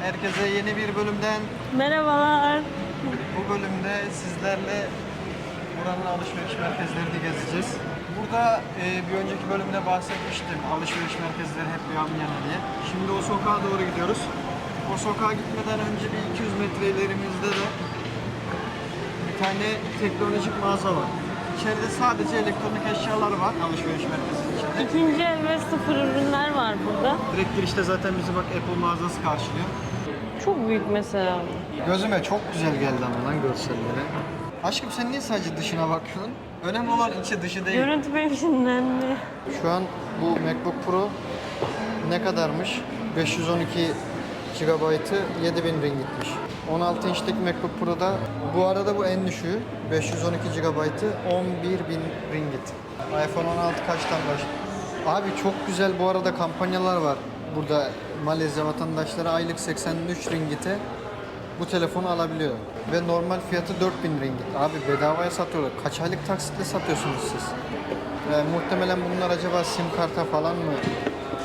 Herkese yeni bir bölümden Merhabalar. bu bölümde sizlerle buranın alışveriş merkezlerini gezeceğiz. Burada bir önceki bölümde bahsetmiştim alışveriş merkezleri hep yan yana diye. Şimdi o sokağa doğru gidiyoruz. O sokağa gitmeden önce bir 200 metre ilerimizde de bir tane teknolojik mağaza var. İçeride sadece elektronik eşyalar var alışveriş merkezinin içinde. İkinci el ve sıfır ürünler var burada. Direkt girişte zaten bizi bak Apple mağazası karşılıyor. Çok büyük mesela. Gözüme çok güzel geldi ama lan görselleri. Aşkım sen niye sadece dışına bakıyorsun? Önemli olan içi dışı değil. Görüntü benim için önemli. Şu an bu MacBook Pro ne kadarmış? 512 GB'ı 7000 ringitmiş. 16 inçlik MacBook Pro'da bu arada bu en düşüğü 512 GB'ı 11.000 ringgit. iPhone 16 kaçtan başlıyor? Abi çok güzel bu arada kampanyalar var. Burada Malezya vatandaşları aylık 83 ringgite bu telefonu alabiliyor. Ve normal fiyatı 4000 ringgit. Abi bedavaya satıyorlar. Kaç aylık taksitle satıyorsunuz siz? Muhtemelen bunlar acaba sim karta falan mı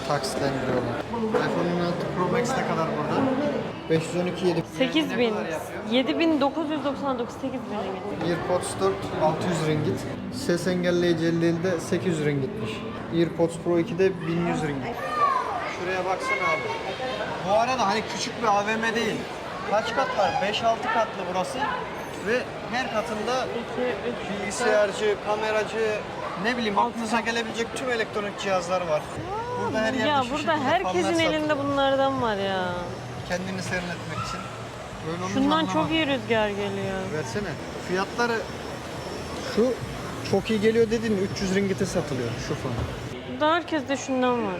taksitlendiriyorlar? iPhone 16 Pro Max ne kadar burada? 512 7 8000. 7999 8000 ringgit. AirPods 4 600 ringgit. Ses engelleyici elde 800 ringgitmiş. AirPods Pro 2'de 1100 ringgit. Şuraya baksana abi. Bu arada hani küçük bir AVM değil. Kaç kat var? 5-6 katlı burası. Ve her katında 2 3 bilgisayarcı, kameracı, ne bileyim aklınıza gelebilecek tüm elektronik cihazlar var. Burada her yerde Ya şu burada şekilde herkesin fanlar elinde satılıyor. bunlardan var ya. Kendini serinletmek için. Böyle olunca Şundan anlamam. çok iyi rüzgar geliyor. Versene. Fiyatları şu çok iyi geliyor dediğin 300 ringgite satılıyor şu fan. Burada herkeste şundan var.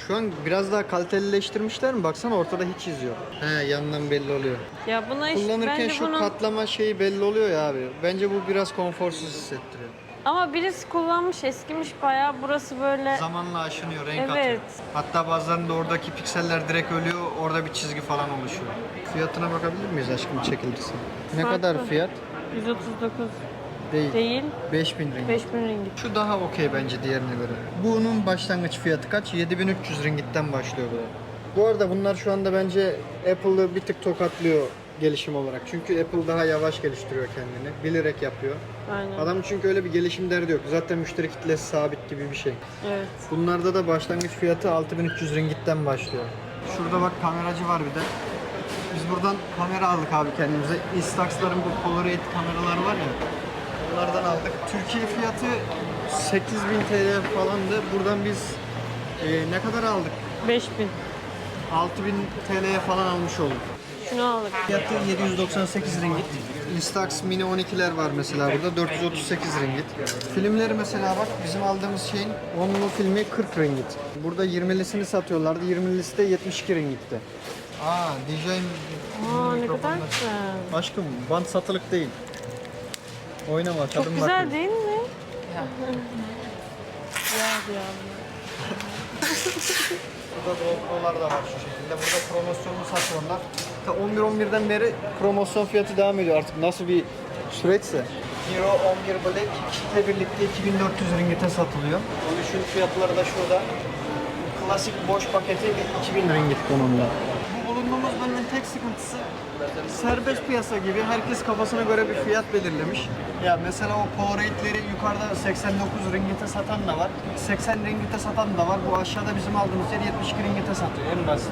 Şu an biraz daha kalitelileştirmişler mi? Baksana ortada hiç iz yok. He yandan belli oluyor. Ya buna işte Kullanırken bence şu bunun... katlama şeyi belli oluyor ya abi. Bence bu biraz konforsuz hissettiriyor. Ama birisi kullanmış, eskimiş bayağı. Burası böyle... Zamanla aşınıyor, renk Evet. atıyor. Hatta bazen oradaki pikseller direkt ölüyor, orada bir çizgi falan oluşuyor. Fiyatına bakabilir miyiz aşkım çekildiyse? Ne Farklı. kadar fiyat? 139 Değil. değil. 5000 ringgit. 5000 ringgit. Şu daha okey bence diğerine göre. Bunun başlangıç fiyatı kaç? 7300 ringgitten başlıyor bu. Bu arada bunlar şu anda bence Apple'ı bir tık tokatlıyor gelişim olarak. Çünkü Apple daha yavaş geliştiriyor kendini. Bilerek yapıyor. Aynen. Adam çünkü öyle bir gelişim derdi yok. Zaten müşteri kitlesi sabit gibi bir şey. Evet. Bunlarda da başlangıç fiyatı 6300 ringgitten başlıyor. Şurada bak kameracı var bir de. Biz buradan kamera aldık abi kendimize. Instax'ların bu Polaroid kameraları var ya. Onlardan aldık. Türkiye fiyatı 8000 TL falandı. Buradan biz ne kadar aldık? 5000. 6000 TL'ye falan almış olduk. Şunu aldık. Fiyatı 798 ringgit. Instax Mini 12'ler var mesela burada 438 ringgit. Filmleri mesela bak bizim aldığımız şeyin 10'lu filmi 40 ringgit. Burada 20'lisini satıyorlardı. 20'lisi de 72 ringitti. DJ Ne kadar güzel. Aşkım bant satılık değil. Oynama Çok tadın güzel bakayım. değil mi? Ya. Burada GoPro'lar da var şu şekilde. Burada promosyonlu satıyorlar. 11-11'den beri promosyon fiyatı devam ediyor artık. Nasıl bir süreçse. Hero 11 Black kitle birlikte 2400 ringgite satılıyor. 13'ün fiyatları da şurada. Klasik boş paketi 2000 ringgit konumda. Bu bulunduğumuz bölümün tek sıkıntısı serbest piyasa gibi herkes kafasına göre bir fiyat belirlemiş. Ya mesela o Polaroid'leri yukarıda 89 ringgite satan da var. 80 ringgite satan da var. Bu aşağıda bizim aldığımız yer 72 ringgite satıyor en basit.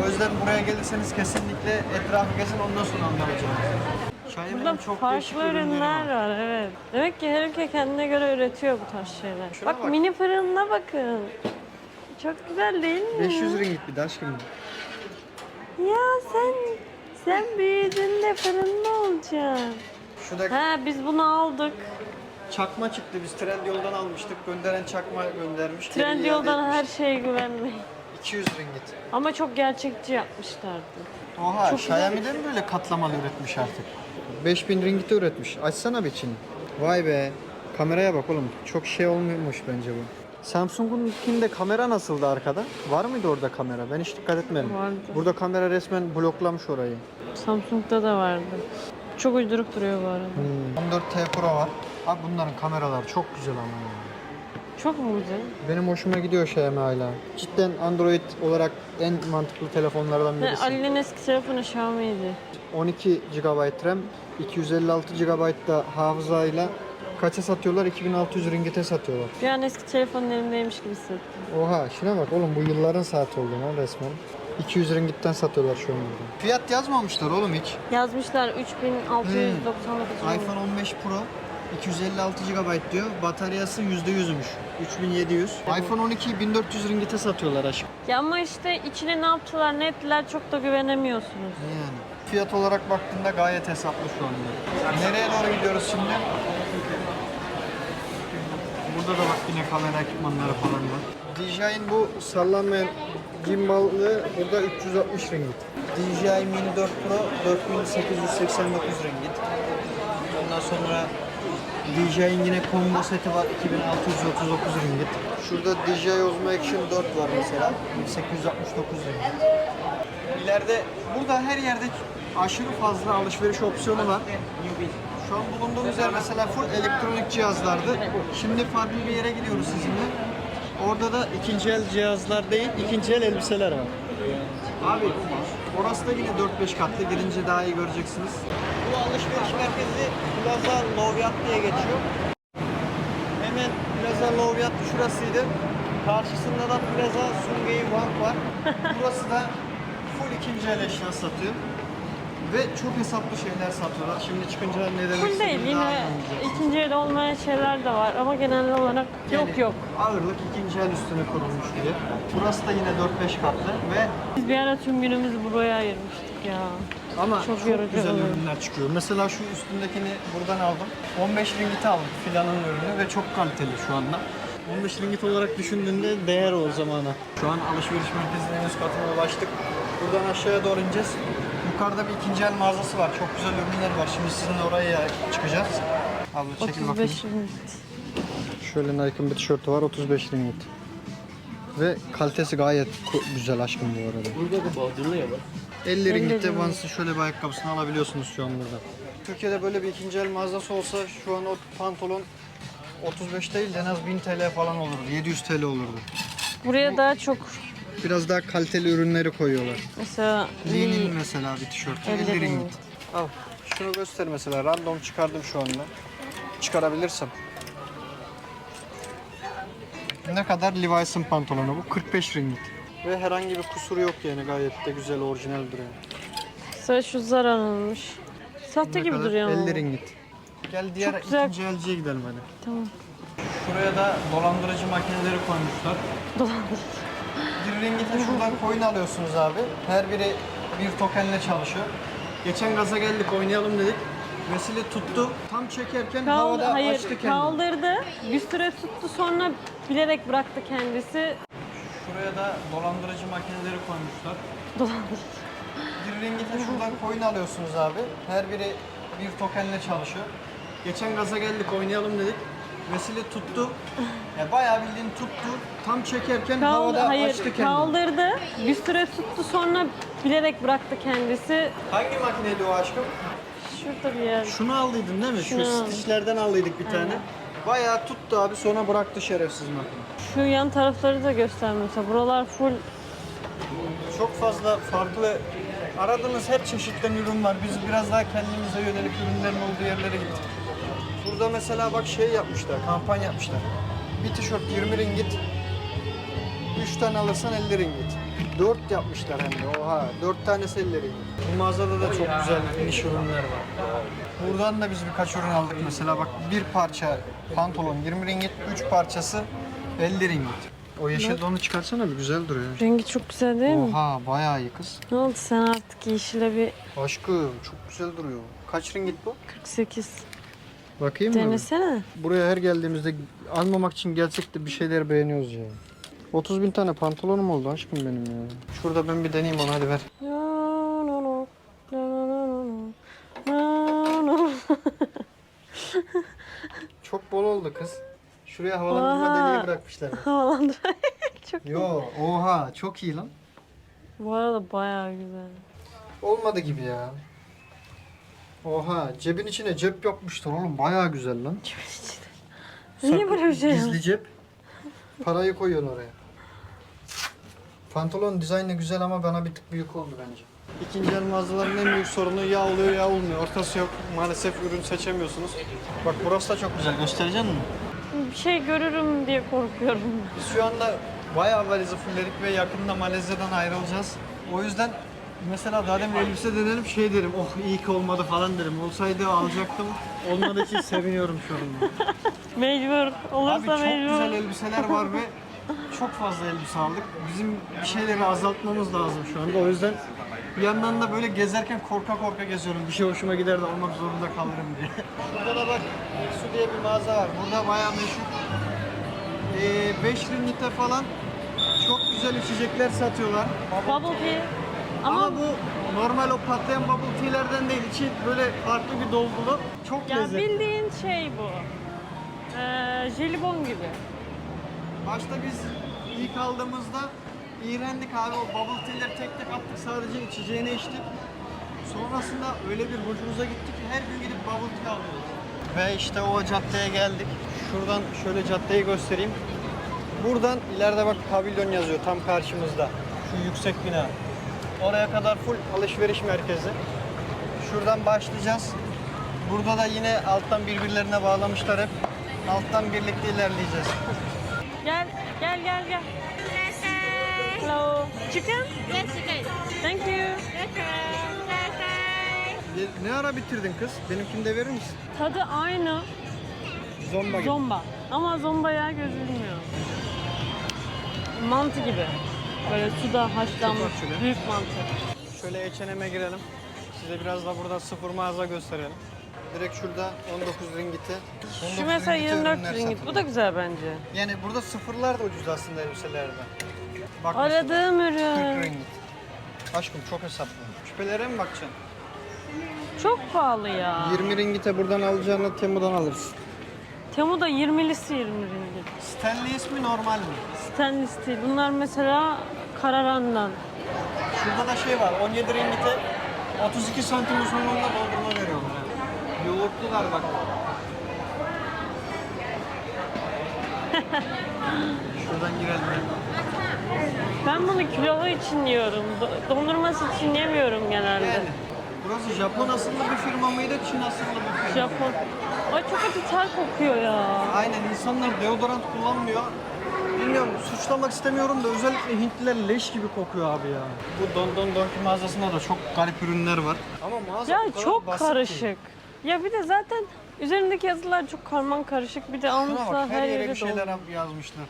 O yüzden buraya gelirseniz kesinlikle etrafı gezin ondan sonra anlayacaksınız. Burada farklı ürünler var. Evet. Demek ki her ülke kendine göre üretiyor bu tarz şeyler. Şuna bak. Mini fırınına bakın. Çok güzel değil mi? 500 ringgit bir de aşkım. Ya sen büyüdüğünde fırında olacaksın. Şurada Biz bunu aldık. çakma çıktı. Biz Trendyol'dan almıştık. Gönderen çakma göndermiş. Geri iade Trendyol'dan etmiş. her şeye güvenmeyin. 200 ringgit. Ama çok gerçekçi yapmışlardı. Oha, Çok Xiaomi de mi böyle katlamalı üretmiş artık? 5000 ringgit üretmiş. Açsana bir Çin. Vay be. Kameraya bak oğlum. Çok şey olmuyormuş bence bu. Samsung'unkinde kamera nasıldı arkada? Var mıydı orada kamera? Ben hiç dikkat etmedim. Vardı. Burada kamera resmen bloklamış orayı. Samsung'da da vardı. Çok uyduruk duruyor bu arada. 14T Pro var. Abi bunların kameraları çok güzel ama ya. Çok mu güzel? Benim hoşuma gidiyor Xiaomi hala. Cidden Android olarak en mantıklı telefonlardan Ne, birisi. Ali'nin eski telefonu Xiaomi'ydi. 12 GB RAM, 256 GB da hafızayla kaça satıyorlar? 2600 ringite satıyorlar. Bir an eski telefonun elimdeymiş gibi hissettim. Oha şuna bak oğlum, bu yılların saati oldu lan resmen. 200 ringitten satıyorlar şu an burada. Fiyat yazmamışlar oğlum hiç. Yazmışlar 3699 iPhone 15 Pro 256 GB diyor. Bataryası %100'müş. 3700. iPhone 12'yi 1400 ringite satıyorlar aşkım. Ya ama işte içine ne yaptılar ne ettiler çok da güvenemiyorsunuz. Yani. Fiyat olarak baktığında gayet hesaplı şu anda. Nereye doğru gidiyoruz şimdi? Burada da bak yine kamera ekipmanları falan var. DJI'nin bu sallanmayan gimbal'ı burada 360 ringgit. DJI Mini 4 Pro 4889 ringgit. Ondan sonra DJI'nin yine combo seti var 2639 ringgit. Şurada DJI Osmo Action 4 var mesela 1869 ringgit. İleride burada her yerde aşırı fazla alışveriş opsiyonu var. Şu an bulunduğumuz yer mesela full elektronik cihazlardı. Şimdi farklı bir yere gidiyoruz sizinle. Orada da ikinci el cihazlar değil, ikinci el elbiseler var. Abi orası da yine 4-5 katlı. Girince daha iyi göreceksiniz. Bu alışveriş merkezi Plaza Lovyat diye geçiyor. Hemen Plaza Lovyat şurasıydı. Karşısında da Plaza Sungei Bank var. Burası da full ikinci el eşya satıyor. Ve çok hesaplı şeyler satıyorlar. Şimdi çıkınca ne demek Full değil istediğimi daha iyi yine anlayacaksın. ikinci el olmayan şeyler de var ama genel olarak yok. Ağırlık ikinci el üstüne kurulmuş diye. Burası da yine 4-5 katlı ve Biz bir ara tüm günümüzü buraya ayırmıştık ya. ama Çok çok, yorucu güzel oluyor. ürünler çıkıyor. Mesela şu üstündekini buradan aldım. 15 ringgit aldım filanın ürünü ve çok kaliteli şu anda. 15 ringgit olarak düşündüğünde değer o zamana. Şu an alışveriş merkezinin en üst katına ulaştık. Buradan aşağıya doğru ineceğiz. Yukarıda bir ikinci el mağazası var. Çok güzel ürünler var. Şimdi sizinle oraya çıkacağız. Abla çekil bakayım. 35 ringgit. Şöyle Nike'ın bir tişörtü var 35 ringgit. Ve kalitesi gayet güzel aşkım bu arada. Burada da bağcılığı var. 50 ringgite ringgit. Vans'ın şöyle bir ayakkabısını alabiliyorsunuz şu an burada. Türkiye'de böyle bir ikinci el mağazası olsa şu an o pantolon 35 değil de en az 1000 TL falan olurdu. 700 TL olurdu. Buraya daha çok Biraz daha kaliteli ürünleri koyuyorlar. mesela Lee'nin mesela bir tişörtü 50 50 ringgit. ringgit. Al şunu göster mesela, random çıkardım şu anda. Çıkarabilirsem. Ne kadar? Levi's'ın pantolonu bu 45 ringgit. Ve herhangi bir kusuru yok yani, gayet de güzel, orijinal duruyor. mesela şu Zara'nınmış. Sahte Ne gibi kadar? duruyor ama. 50 ringgit. Gel diğer Çok güzel. ikinci elciye gidelim hadi. Tamam. Şuraya da dolandırıcı makineleri koymuşlar. Dolandırıcı. 1 ringitle şuradan coin alıyorsunuz abi. Her biri bir tokenle çalışıyor. Geçen gaza geldik, oynayalım dedik. Vesile tuttu. Tam çekerken havada Hayır, açtı kendini. kaldırdı. Bir süre tuttu sonra bilerek bıraktı kendisi. Şuraya da dolandırıcı makineleri koymuşlar. Dolandırıcı. 1 ringitle şuradan coin alıyorsunuz abi. Her biri bir tokenle çalışıyor. Geçen gaza geldik, oynayalım dedik. Vesile tuttu. Ya bayağı bildiğin tuttu. Tam çekerken havada Hayır, açtı kendini. kaldırdı. Bir süre tuttu sonra bilerek bıraktı kendisi. Hangi makineydi o aşkım? Şurada bir yer. Şunu aldıydın değil mi? Şunu Şu aldım. stitchlerden aldıydık bir tane. Bayağı tuttu abi, sonra bıraktı şerefsiz makine. Şu yan tarafları da göster mesela. Buralar full. Çok fazla farklı aradığınız her çeşitten ürün var. Biz biraz daha kendimize yönelik ürünlerin olduğu yerlere gittik. Burada mesela bak şey yapmışlar, kampanya yapmışlar. Bir tişört 20 ringgit, 3 tane alırsan 50 ringgit. 4 yapmışlar hem de, oha 4 tanesi 50 ringgit. Bu mağazada da çok güzel niş ürünler var. Buradan da biz birkaç ürün aldık mesela, bak bir parça pantolon 20 ringgit, 3 parçası 50 ringgit. O yeşil donu çıkarsana, bir güzel duruyor. Rengi çok güzel değil mi? Oha bayağı iyi kız. Ne oldu sen artık yeşile bir Aşkım çok güzel duruyor. Kaç ringgit bu? 48. Bakayım mı? Denesene. Buraya her geldiğimizde almamak için gelsek de bir şeyler beğeniyoruz ya. 30.000 tane pantolonum oldu aşkım benim ya. Şurada ben bir deneyeyim onu, hadi ver. Çok bol oldu kız. Şuraya havalandırma Oha. deliği bırakmışlar. Havalandırarak çok. Yo oha çok iyi lan. Bu arada bayağı güzel. Olmadı gibi ya. Oha cebin içine cep yapmışlar oğlum, bayağı güzel lan. Niye böyle bir şey Gizli cep. Parayı koyuyorsun oraya. Pantolon dizaynı güzel ama bana bir tık büyük oldu bence. İkinci el mağazaların en büyük sorunu ya oluyor ya olmuyor. Ortası yok. Maalesef ürün seçemiyorsunuz. Bak burası da çok güzel. Gösterecek misin? Bir şey görürüm diye korkuyorum. Biz şu anda bayağı valizi fulledik ve yakında Malezya'dan ayrılacağız. O yüzden mesela daha demin elbise denerim şey derim, oh iyi ki olmadı falan derim. Olsaydı alacaktım. Olmadığı için seviniyorum şu anda. Mecbur. Olursa Abi çok mecbur. güzel elbiseler var ve çok fazla elbise aldık. Bizim bir şeyleri azaltmamız lazım şu anda. O yüzden bir yandan da böyle gezerken korka korka geziyorum. Bir şey hoşuma gider de almak zorunda kalırım diye. Burada da bak Su diye bir mağaza var. Burada bayağı meşhur. 5 ringgite falan çok güzel içecekler satıyorlar. Bubble tea. Ama Ama bu normal o patlayan bubble tea'lerden değil. İçi böyle farklı bir dolgulu. Çok ya lezzetli. bildiğin şey bu. Jelibon gibi. Başta biz ilk aldığımızda iğrendik abi, o bubble tea'leri tek tek attık, sadece içeceğini içtik. Sonrasında öyle bir hoşumuza gitti ki her gün gidip bubble tea alıyoruz. Ve işte o caddeye geldik. Şuradan şöyle caddeyi göstereyim. Buradan ileride bak pavilyon yazıyor tam karşımızda. Şu yüksek bina. Oraya kadar full alışveriş merkezi. Şuradan başlayacağız. Burada da yine alttan birbirlerine bağlamışlar hep. Alttan birlikte ilerleyeceğiz. Gel, gel, gel, gel. Hello. Chicken? Yes, chicken. Thank you. Ne ara bitirdin kız? Benimkini de verir misin? Tadı aynı. Zomba gibi. Zomba. Ama zomba yağı gözükmüyor. Mantı gibi. Böyle suda haşlanmış Çok açık. büyük mantı. Şöyle H&M'e girelim. Size biraz da burada sıfır mağaza gösterelim. Direkt şurada 19 ringgite. 19 Şu mesela ringgite 24 ürünler ringgit. Bu satılıyor. da güzel bence. Yani burada sıfırlar da ucuz aslında elbiselerde. Bak Aradığım mesela, 40 ürün. ringgit. Aşkım çok hesaplı. Küpelere mi bakacaksın? Çok pahalı ya. 20 ringgite buradan alacağını Temu'dan alırsın. Temu'da 20'lisi 20 ringgit. Stanley ismi normal mi? Stainless steel. Bunlar mesela Kararan'dan. Şurada da şey var, 17 ringgite 32 santim uzunluğunda doldurma veriyorlar. Yoğurtlular bak. Şuradan girelim ya. Ben bunu kilolu için yiyorum. Dondurması için yemiyorum genelde. Yani burası Japon asıllı bir firma mıydı, Çin asıllı bir firma? Japon. Ay çok kötü ter kokuyor ya. Aynen, insanlar deodorant kullanmıyor. Bilmiyorum, suçlamak istemiyorum da özellikle Hintliler leş gibi kokuyor abi ya. Bu Donki mağazasında da çok garip ürünler var. Ama mağaza Ya o kadar çok basit ki. karışık. Ya bir de zaten üzerindeki yazılar çok karman karışık. Bir de Şuna almışlar bak, her yere bir yeri şeyler dolu. yazmışlar.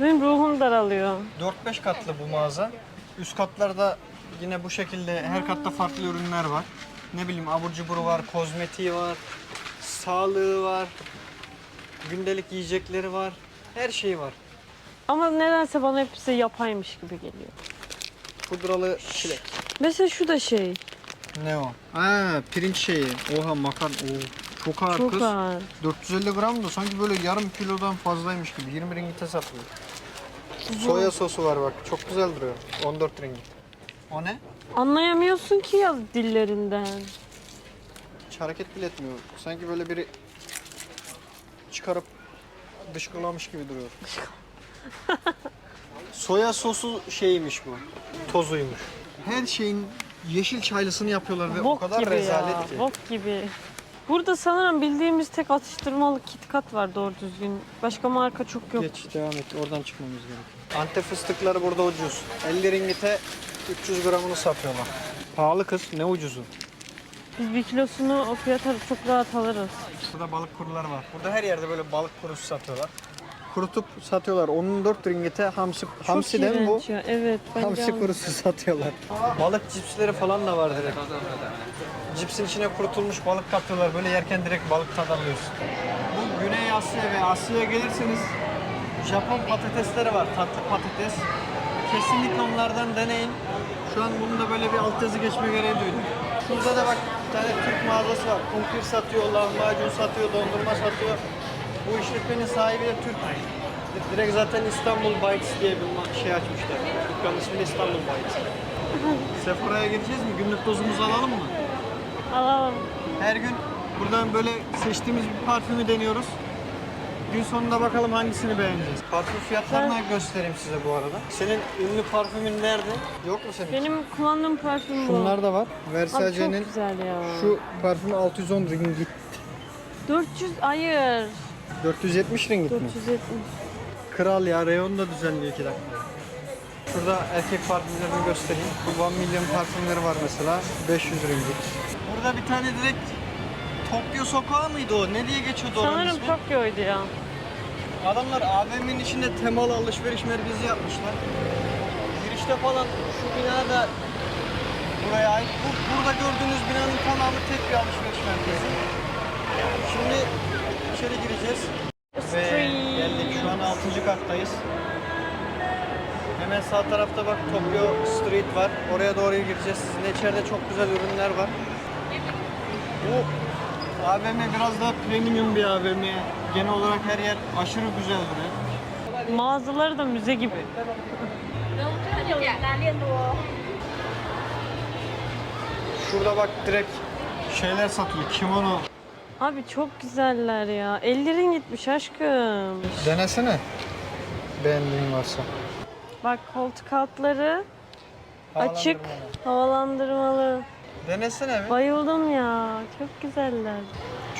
Benim ruhum daralıyor. 4-5 katlı bu mağaza. Üst katlarda yine bu şekilde her katta farklı ürünler var. Ne bileyim abur cuburu var, kozmetiği var, sağlığı var, gündelik yiyecekleri var. Her şey var. Ama nedense bana hepsi yapaymış gibi geliyor. Pudralı çilek. Mesela şu da şey. Ne o? Aa, pirinç şeyi. Oha makarna. Oo, çok ağır Çok kız. ağır. 450 gram da sanki böyle yarım kilodan fazlaymış gibi. 20 ringgite satılıyor. Soya sosu var bak. Çok güzel duruyor. 14 ringgit. O ne? Anlayamıyorsun ki ya dillerinden. Hiç hareket bile etmiyor. Sanki böyle biri çıkarıp dışkılamış gibi duruyor. Soya sosu şeymiş bu. Tozuymuş. Her şeyin yeşil çaylısını yapıyorlar ve o Bok kadar gibi rezalet ya. ki. Bok gibi. Burada sanırım bildiğimiz tek atıştırmalık KitKat var doğru düzgün. Başka marka çok yok. Geç devam et. Oradan çıkmamız gerekiyor. Antep fıstıkları burada ucuz. 50 ringgite 300 gramını satıyorlar. Pahalı kız. Ne ucuzu? Biz bir kilosunu o fiyata çok rahat alırız. Burada balık kurular var. Burada her yerde böyle balık kurusu satıyorlar. Kurutup satıyorlar. 14 ringgite hamsi değil mi bu? iğrenç ya. Evet. bence Hamsi kurusu satıyorlar. Balık cipsleri falan da var direkt. Cipsin içine kurutulmuş balık katıyorlar. Böyle yerken direkt balık tadı alıyorsun. Bu Güney Asya ve Asya'ya gelirseniz Japon patatesleri var. Tatlı patates. Kesinlikle onlardan deneyin. Şu an bunun da böyle bir altyazı geçme gereği duydum. Şurada da bak bir tane Türk mağazası var. Kumpir satıyor, lahmacun satıyor, dondurma satıyor. Bu işletmenin sahibi de Türk. Direkt zaten İstanbul Bites diye bir şey açmışlar. Dükkanın ismi de İstanbul Bites. Sephora'ya gireceğiz mi? Günlük dozumuzu alalım mı? Alalım. Her gün buradan böyle seçtiğimiz bir parfümü deniyoruz. Gün sonunda bakalım hangisini beğeneceğiz. Parfüm fiyatlarını göstereyim size bu arada. Senin ünlü parfümün nerede? Yok mu senin? Benim kullandığım parfüm bu. Şunlar da var. Abi çok Versace'nin güzel ya. şu parfümü 610 ringgit. 400, hayır. 470 ringgit mi? 470. Kral ya, reyon da düzenliyor 2 dakika. Şurada erkek parfümlerini göstereyim. Bu 1 milyon parfümleri var mesela. 500 ringgit. Burada bir tane direkt Tokyo sokağı mıydı o? Ne diye geçiyordu oranın Sanırım ismi? Tokyo'ydu ya. Adamlar AVM'nin içinde temalı alışveriş merkezi yapmışlar. Girişte falan şu bina da buraya ait. Burada gördüğünüz binanın tamamı tek bir alışveriş merkezi. Şimdi içeri gireceğiz. Ve geldik, şu an 6. kattayız. Hemen sağ tarafta bak Tokyo Street var. Oraya doğru gireceğiz. Sizin içeride çok güzel ürünler var. Bu AVM biraz daha premium bir AVM. Genel olarak her yer aşırı güzel duruyor. Mağazaları da müze gibi. Şurada bak direkt şeyler satılıyor. Kimono. Abi çok güzeller ya. 50 gitmiş aşkım. Denesene. Beğendiğin varsa. Bak koltuk altları açık, Havalandırmalı. havalandırmalı. Denesene bir. Bayıldım ya. Çok güzeller.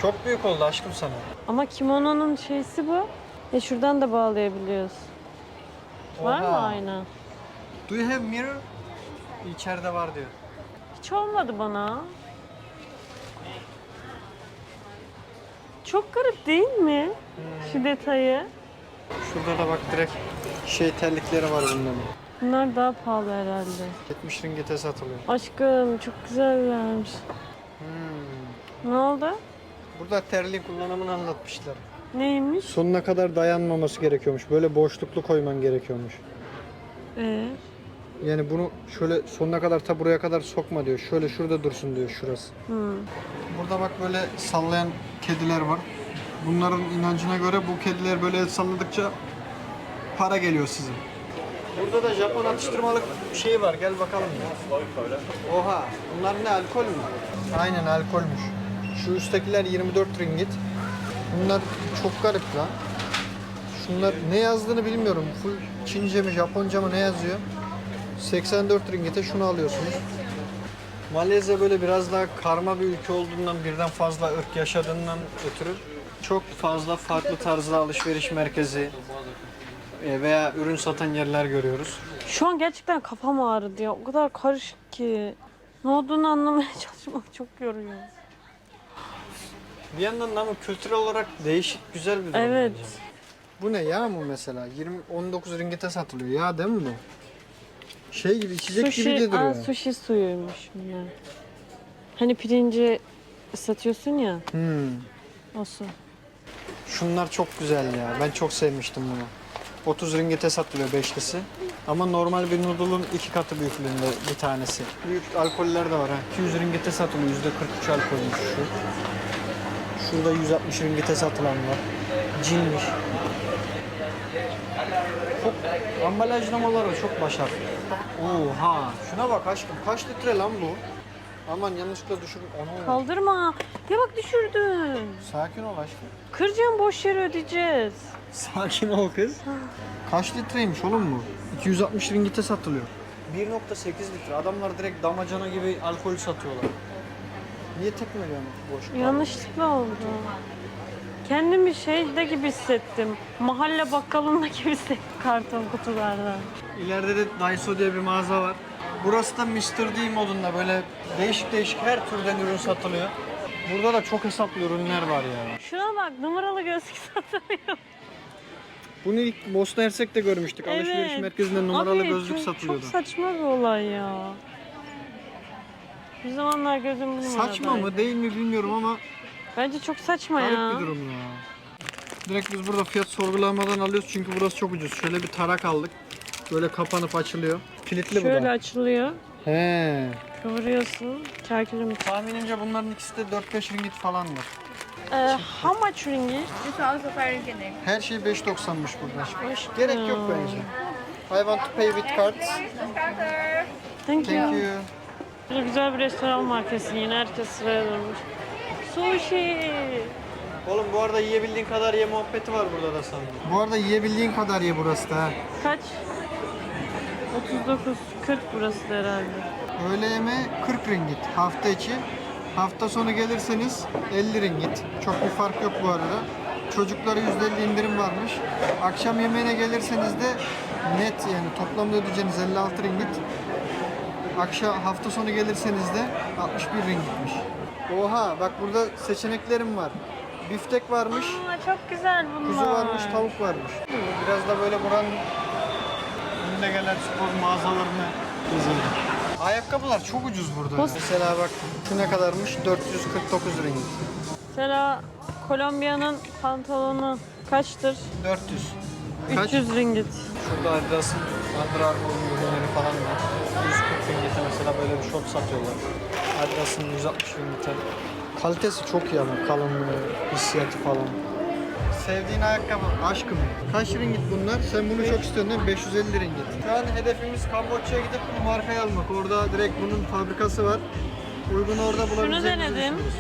Çok büyük oldu aşkım sana. Ama kimononun şeysi bu. Şuradan da bağlayabiliyoruz. Var mı Oha. ayna? Do you have mirror? İçeride var diyor. Hiç olmadı bana. Çok garip değil mi? Şu detayı. Şurada da bak direkt şey terlikleri var bunların. Bunlar daha pahalı herhalde. 70 ringgite satılıyor. Aşkım çok güzellermiş. Ne oldu? Burada terliğin kullanımını anlatmışlar. Neymiş? Sonuna kadar dayanmaması gerekiyormuş. Böyle boşluklu koyman gerekiyormuş. Yani bunu şöyle sonuna kadar ta buraya kadar sokma diyor. Şöyle şurada dursun diyor şurası. Burada bak böyle sallayan kediler var. Bunların inancına göre bu kediler böyle el salladıkça para geliyor size. Burada da Japon atıştırmalık şey var. Gel bakalım. Oha. Bunlar ne? Alkol mü? Aynen alkolmüş. Şu üsttekiler 24 ringgit. Bunlar çok garip lan. Şunlar ne yazdığını bilmiyorum. Full Çince mi Japonca mı ne yazıyor? 84 ringgite şunu alıyorsunuz. Malezya böyle biraz daha karma bir ülke olduğundan, birden fazla ırk yaşadığından ötürü çok fazla farklı tarzda alışveriş merkezi veya ürün satan yerler görüyoruz. Şu an gerçekten kafam ağrıdı ya. O kadar karışık ki. Ne olduğunu anlamaya çalışmak çok yoruyor. Bir yandan da ama kültürel olarak değişik, güzel bir durum Evet. bence. Bu ne yağ mı mesela? 19 ringgite satılıyor. Yağ değil mi bu? Şey gibi, içecek gibi de duruyor. Sushi suyuymuş bunlar. Hani pirinci ıslatıyorsun ya. O su. Şunlar çok güzel ya. Ben çok sevmiştim bunu. 30 ringgite satılıyor beşlisi. Ama normal bir noodle'un 2 katı büyüklüğünde bir tanesi. Büyük alkoller de var ha. 200 ringgite satılıyor. %43 alkolmüş şu. Şurada 160 ringgite satılan var. Cinmiş. Çok ambalajlamaları çok başarılı. Oha! Şuna bak aşkım. Kaç litre lan bu? Aman yanlışlıkla düşürdüm. Onu. Kaldırma. Ya bak düşürdün. Sakin ol aşkım. Kıracağım, boş yere ödeyeceğiz. Sakin ol kız. Kaç litreymiş oğlum bu? 260 ringgite satılıyor. 1.8 litre. Adamlar direkt damacana gibi alkol satıyorlar. Niye tekmeliyorsun boş? Yanlışlıkla oldu. Kendimi şeyde gibi hissettim. Mahalle bakkalında gibi hissettim karton kutularda. İleride de Daiso diye bir mağaza var. Burası da Mr. D modunda böyle değişik değişik her türden ürün satılıyor. Burada da çok hesaplı ürünler var ya. Şuna bak, numaralı gözlük satılıyor. Bunu ilk Bosna Hersek'te görmüştük. Alışveriş merkezinde numaralı Abi, gözlük çok satılıyordu. Çok saçma bir olay ya. Bir zamanlar gözüm bu numaradaydı. Saçma mı değil mi bilmiyorum ama Bence çok saçma garip ya. bir durum ya. Direkt biz burada fiyat sorgulamadan alıyoruz çünkü burası çok ucuz. Şöyle bir tarak aldık. Böyle kapanıp açılıyor. Kilitli bu Şöyle da. açılıyor. He. Kıvırıyorsun. Çarkülüm. Tahminimce bunların ikisi de 4-5 ringgit falandır. How much ringgit? It's also very unique. Her şey 5.90'mış burada. Aşkım. Gerek yok bence. I want to pay with cards. Thank you. Thank you. Böyle güzel bir restoran var kesin. Yine herkes sıraya durmuş. Sushi. Oğlum bu arada yiyebildiğin kadar ye muhabbeti var burada da sanırım. Bu arada yiyebildiğin kadar ye burası da ha. Kaç? 39, 40 burası da herhalde. Öğle yemeği 40 ringgit hafta içi. Hafta sonu gelirseniz 50 ringgit. Çok bir fark yok bu arada. Çocuklara %50 indirim varmış. Akşam yemeğine gelirseniz de net yani toplamda ödeyeceğiniz 56 ringgit. Akşam hafta sonu gelirseniz de 61 ringgitmiş. Oha bak burada seçeneklerim var. Biftek varmış, Aa, çok güzel bunlar. kuzu varmış, tavuk varmış. Biraz da böyle buranın önüne gelen spor mağazalarını gezelim. Ayakkabılar çok ucuz burada. Mesela bak şu ne kadarmış? 449 ringgit. Mesela Kolombiya'nın pantolonu kaçtır? 400. Kaç? 300 ringgit. Şurada Adidas'ın Under Armour'un ürünleri falan var. 140 ringgite mesela böyle bir şort satıyorlar. Adidas'ın 160 ringgite. Kalitesi çok iyi ama kalınlığı, hissiyatı falan. Sevdiğin ayakkabı, aşkım. Kaç ringgit bunlar? Sen bunu çok istiyorsun değil mi? 550 ringgit. Şu an hedefimiz Kamboçya'ya gidip bu markayı almak. Orada direkt bunun fabrikası var. Uygun orada bulabileceğimizi denedim. düşünüyoruz.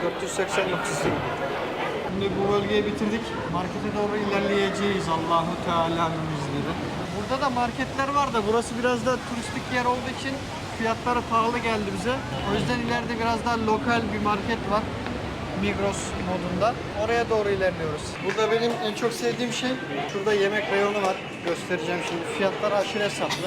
489 ringgit. Şimdi bu bölgeyi bitirdik. Markete doğru ilerleyeceğiz Allahu Teala'nın izniyle. Burada da marketler var da burası biraz da turistik yer olduğu için fiyatları pahalı geldi bize. O yüzden ileride biraz daha lokal bir market var. Migros modunda. Oraya doğru ilerliyoruz. Burada benim en çok sevdiğim şey, şurada yemek reyonu var. Göstereceğim şimdi. Fiyatlar aşırı hesaplı.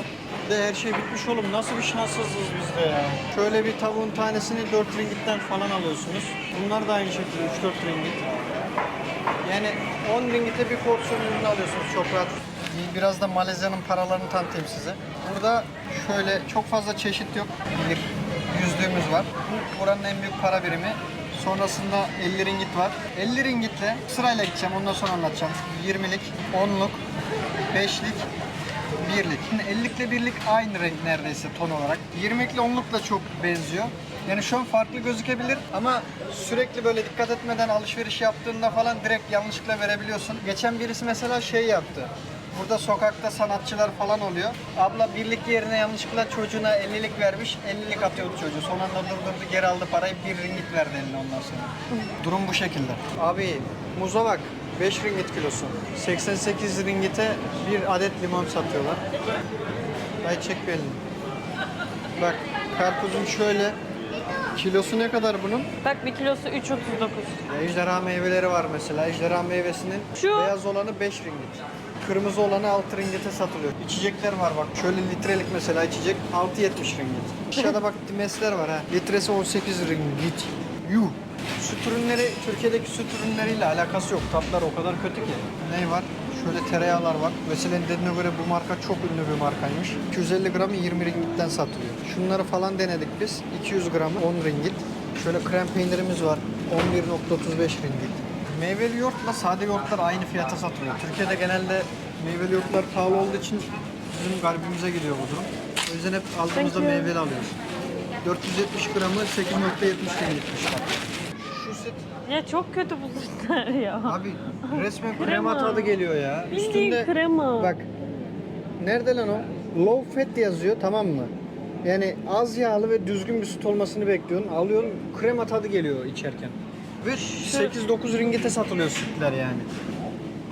De her şey bitmiş oğlum. Nasıl bir şanssızız biz de ya. Şöyle bir tavuğun tanesini 4 ringgitten falan alıyorsunuz. Bunlar da aynı şekilde 3-4 ringgit. Yani 10 ringgite bir porsiyon ürünü alıyorsunuz çok rahat. Biraz da Malezya'nın paralarını tanıtayım size. Burada şöyle çok fazla çeşit yok. Bir yüzlüğümüz var. Bu buranın en büyük para birimi. Sonrasında 50 ringgit var. 50 ringitle sırayla gideceğim. Ondan sonra anlatacağım. 20'lik, 10'luk, 5'lik, 1'lik. Şimdi 50'lik ile 1'lik aynı renk neredeyse ton olarak. 20'lik ile 10'lukla çok benziyor. Yani şu an farklı gözükebilir ama sürekli böyle dikkat etmeden alışveriş yaptığında falan direkt yanlışlıkla verebiliyorsun. Geçen birisi mesela şey yaptı. Burada sokakta sanatçılar falan oluyor. Abla birlik yerine yanlışlıkla çocuğuna 50'lik vermiş. 50'lik atıyordu çocuğu. Son anda durdurdu, geri aldı parayı. 1 ringgit verdi eline ondan sonra. Durum bu şekilde. Abi muza bak. 5 ringgit kilosu. 88 ringgite bir adet limon satıyorlar. Dayı çek bir elini. Bak karpuzun şöyle. Kilosu ne kadar bunun? Bak bir kilosu 3.39. Ejderha meyveleri var mesela. Ejderha meyvesinin Şu- beyaz olanı 5 ringgit. Kırmızı olanı 6 ringgite satılıyor. İçecekler var bak. Şöyle litrelik mesela içecek 6.70 ringgit. Aşağıda bak dimesler var ha. Litresi 18 ringgit. Yuh. Süt ürünleri Türkiye'deki süt ürünleriyle alakası yok. Tatlar o kadar kötü ki. Ne var? Şöyle tereyağlar var. Vesile'nin dediğine göre bu marka çok ünlü bir markaymış. 250 gramı 20 ringgitten satılıyor. Şunları falan denedik biz. 200 gramı 10 ringgit. Şöyle krem peynirimiz var. 11.35 ringgit. Meyveli yoğurtla sade yoğurtlar aynı fiyata satılıyor. Türkiye'de genelde meyveli yoğurtlar pahalı olduğu için bizim garibimize gidiyor bu durum. O yüzden hep aldığımızda Thank you. meyveli alıyoruz. 470 gramı 8.70 ringgitmiş. Şu set Ya çok kötü bu sütler ya. abi resmen krema Krema. tadı geliyor ya. Bildiğin krema. Bak nerede lan o? Low fat yazıyor tamam mı? Yani az yağlı ve düzgün bir süt olmasını bekliyorsun. Alıyorsun krema tadı geliyor içerken. Ve 8-9 ringgite satılıyor sütler yani.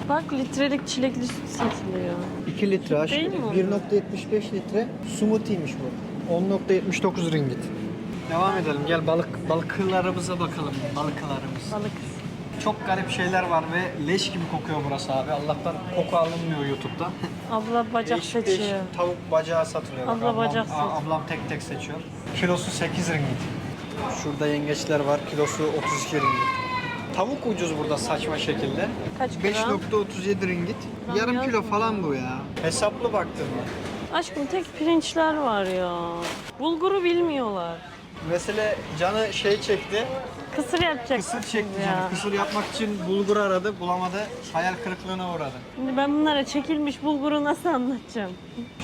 Bak litrelik çilekli süt satılıyor. 2 litre aşkım. Değil mi o? 1.75 litre smoothie'miş bu. 10.79 ringgit. Devam edelim. Gel balıklarımıza bakalım. Balıklarımız. Balık. Çok garip şeyler var ve leş gibi kokuyor burası abi. Allah'tan koku alınmıyor YouTube'da. Abla bacak Değişik seçiyor. değişik tavuk bacağı satılıyor. Bak, Abla bacak seç. ablam tek tek seçiyor. Kilosu 8 ringgit. Şurada yengeçler var. Kilosu 32 ringgit. Tavuk ucuz burada saçma şekilde. Kaç gram? 5.37 ringgit. Yarım kilo falan bu ya. Hesaplı baktığımda. Aşkım tek pirinçler var ya. Bulguru bilmiyorlar. Mesela canı şey çekti. Kısır yapacak. Kısır çekti ya. canı. Kısır yapmak için bulgur aradı. Bulamadı. Hayal kırıklığına uğradı. Şimdi ben bunlara çekilmiş bulguru nasıl anlatacağım?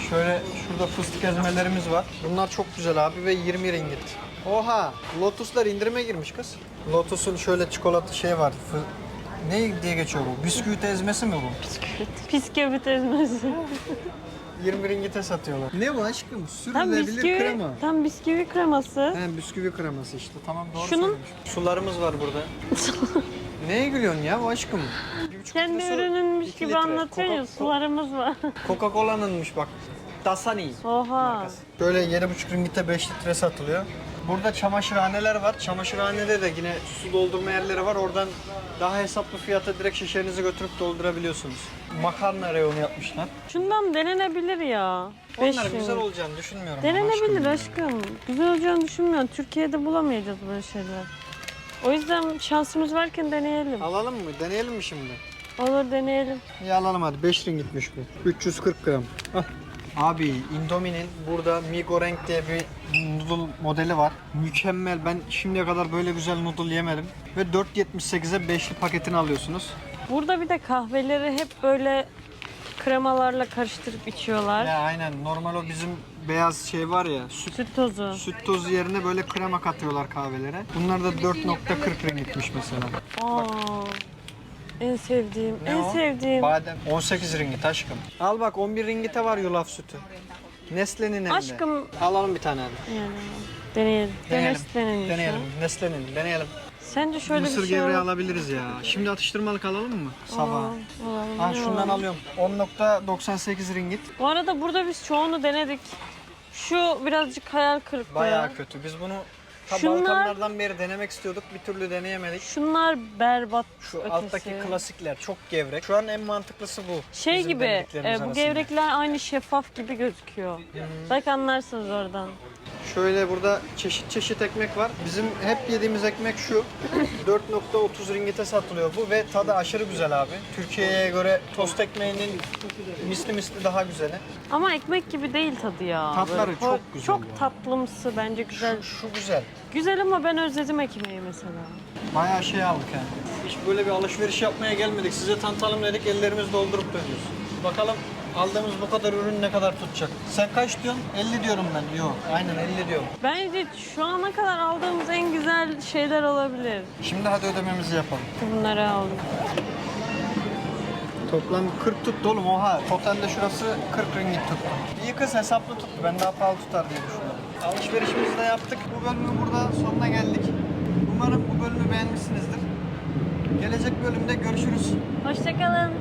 Şöyle şurada fıstık ezmelerimiz var. Bunlar çok güzel abi ve 20 ringgit. Oha! Lotuslar indirime girmiş kız. Lotus'un şöyle çikolata şey var. Ne diye geçiyor bu? Bisküvit ezmesi mi bu? Pis köpüt ezmesi. 20 ringite satıyorlar. Ne bu aşkım? Tam Sürülebilir bisküvi, krema. tam bisküvi kreması. He, bisküvi kreması işte. Tamam, doğru Şunun- söylemiş. Sularımız var burada. Neye gülüyorsun ya bu aşkım? 1,5 Kendi litre su, ürününmüş 2 gibi litre. anlatıyorsun ya, sularımız var. Coca-Cola'nınmış bak. Dasani. Oha. Böyle 7,5 ringite 5 litre satılıyor. Burada çamaşırhaneler var. Çamaşırhanede de yine su doldurma yerleri var. Oradan daha hesaplı fiyata direkt şişenizi götürüp doldurabiliyorsunuz. Makarna reyonu yapmışlar. Şundan denenebilir ya. Onlar 5 güzel ring. olacağını düşünmüyorum. ben Denenebilir ya. aşkım. Güzel olacağını düşünmüyorum. Türkiye'de bulamayacağız böyle şeyler. O yüzden şansımız varken deneyelim. Alalım mı? Deneyelim mi şimdi? Olur, deneyelim. İyi alalım hadi. 5 ringitmiş bu. 340 gram. Al. Abi Indomie'nin burada Mi Goreng diye bir noodle modeli var. Mükemmel. Ben şimdiye kadar böyle güzel noodle yemedim. Ve 4.78'e 5'li paketini alıyorsunuz. Burada bir de kahveleri hep böyle kremalarla karıştırıp içiyorlar. Ya aynen. Normal o bizim beyaz şey var ya. Süt tozu. Süt tozu yerine böyle krema katıyorlar kahvelere. Bunlar da 4.40 ringitmiş mesela. Aa, en sevdiğim, Ne en o? sevdiğim. Badem. 18 ringit aşkım. Al bak 11 ringite var yulaf sütü. Nestle'nin elinde. Aşkım. Alalım bir tane hadi. Yani deneyelim. Deneyelim. Deneyelim. Deneyelim. Nestle'nin deneyelim. Sence şöyle Mısır bir şey gevreği olur. alabiliriz ya. Şimdi atıştırmalık alalım mı? Sabah. Alalım, Ha ne şundan alalım? alıyorum. 10.98 ringit. Bu arada burada biz çoğunu denedik. Şu birazcık hayal kırıklığı. Bayağı kötü. Biz bunu ta Şunlar- Balkanlardan beri denemek istiyorduk. Bir türlü deneyemedik. Şunlar berbat Şu ötesi. alttaki klasikler çok gevrek. Şu an en mantıklısı bu. Şey bizim gibi, denediklerimiz bu arasında. gevrekler aynı şeffaf gibi gözüküyor. Belki anlarsınız oradan. Şöyle burada çeşit çeşit ekmek var. Bizim hep yediğimiz ekmek şu. 4.30 ringite satılıyor bu ve tadı aşırı güzel abi. Türkiye'ye göre tost ekmeğinin misli daha güzeli. Ama ekmek gibi değil tadı ya. Tatları Böyle çok güzel Çok ya. tatlımsı, bence güzel. Şu güzel. Güzel ama ben özledim ekmeği mesela. Bayağı şey aldık yani. Hiç böyle bir alışveriş yapmaya gelmedik. Size tanıtalım dedik, ellerimizi doldurup dönüyoruz. Bakalım aldığımız bu kadar ürün ne kadar tutacak? Sen kaç diyorsun? 50 diyorum ben. Yok, aynen 50 diyorum. Bence şu ana kadar aldığımız en güzel şeyler olabilir. Şimdi hadi ödememizi yapalım. Bunları aldım. Toplam 40 tuttu oğlum, oha. Totalde şurası 40 ringgit tuttu. İyi kız, hesaplı tuttu. Ben daha pahalı tutar diye düşünüyorum. Alışverişimizi de yaptık. Bu bölümün burada sonuna geldik. Umarım bu bölümü beğenmişsinizdir. Gelecek bölümde görüşürüz. Hoşçakalın.